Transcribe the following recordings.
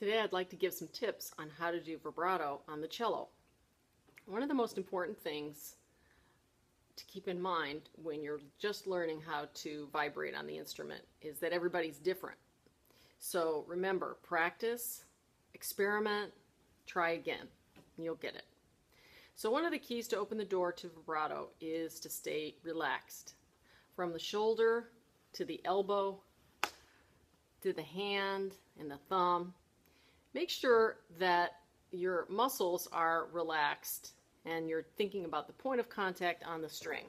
Today I'd like to give some tips on how to do vibrato on the cello. One of the most important things to keep in mind when you're just learning how to vibrate on the instrument is that everybody's different. So remember, practice, experiment, try again, and you'll get it. So one of the keys to open the door to vibrato is to stay relaxed. From the shoulder to the elbow to the hand and the thumb. Make sure that your muscles are relaxed and you're thinking about the point of contact on the string.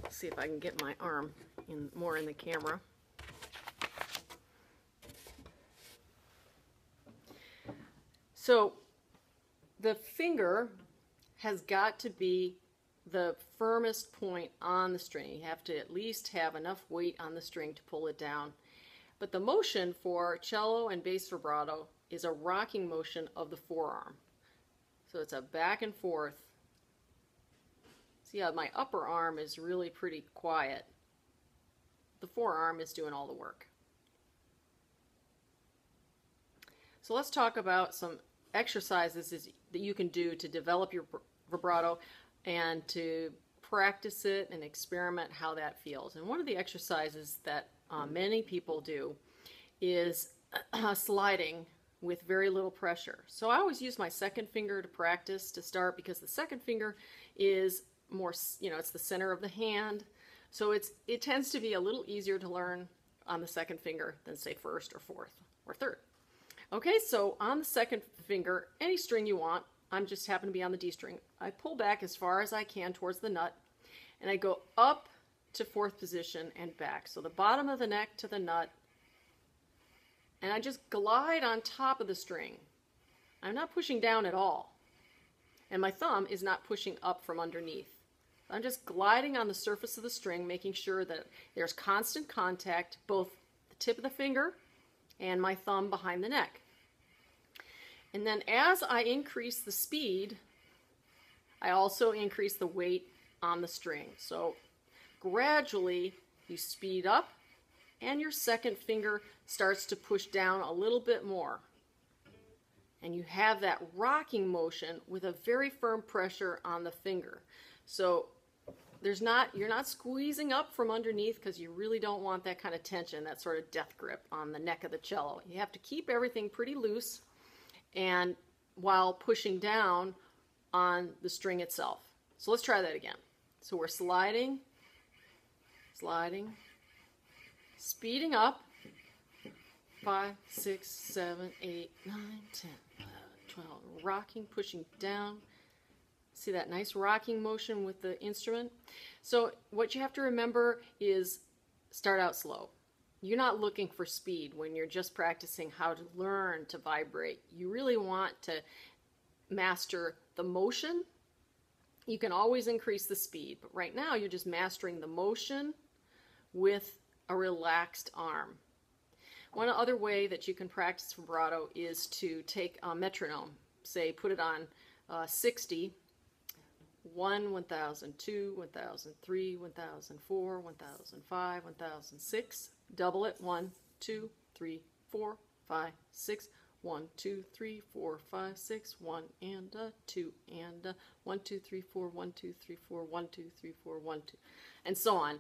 Let's see if I can get my arm more in the camera. So the finger has got to be the firmest point on the string. You have to at least have enough weight on the string to pull it down. But the motion for cello and bass vibrato is a rocking motion of the forearm. So it's a back and forth. See how my upper arm is really pretty quiet. The forearm is doing all the work. So let's talk about some exercises that you can do to develop your vibrato and to practice it and experiment how that feels. And one of the exercises that many people do is sliding with very little pressure. So I always use my second finger to practice to start, because the second finger is more, it's the center of the hand. So it tends to be a little easier to learn on the second finger than, say, first or fourth or third. Okay, so on the second finger, any string you want, I'm just happen to be on the D string. I pull back as far as I can towards the nut, and I go up to fourth position and back. So the bottom of the neck to the nut, and I just glide on top of the string. I'm not pushing down at all, and my thumb is not pushing up from underneath. I'm just gliding on the surface of the string, making sure that there's constant contact, both the tip of the finger and my thumb behind the neck. And then as I increase the speed, I also increase the weight on the string. So gradually you speed up and your second finger starts to push down a little bit more. And you have that rocking motion with a very firm pressure on the finger. So you're not squeezing up from underneath, because you really don't want that kind of tension, that sort of death grip on the neck of the cello. You have to keep everything pretty loose and while pushing down on the string itself. So let's try that again. So we're sliding, speeding up, 5, 6, 7, 8, 9, 10, 11, 12, rocking, pushing down. See that nice rocking motion with the instrument? So what you have to remember is start out slow. You're not looking for speed when you're just practicing how to learn to vibrate. You really want to master the motion. You can always increase the speed, but right now you're just mastering the motion with a relaxed arm. One other way that you can practice vibrato is to take a metronome, say put it on 60, 1, 1000, 2, 1003, 1004, 1005, 1006, double it, 1, 2, 3, 4, 5, 6, 1, 2, 3, 4, 5, 6, 1 and 2 and 1, 2, 3, 4, 1, 2, 3, 4, 1, 2, 3, 4, 1, 2, and so on.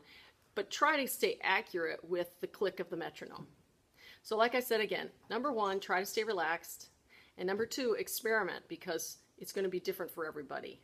But try to stay accurate with the click of the metronome. So like I said again, number one, try to stay relaxed, and number two, experiment, because it's going to be different for everybody.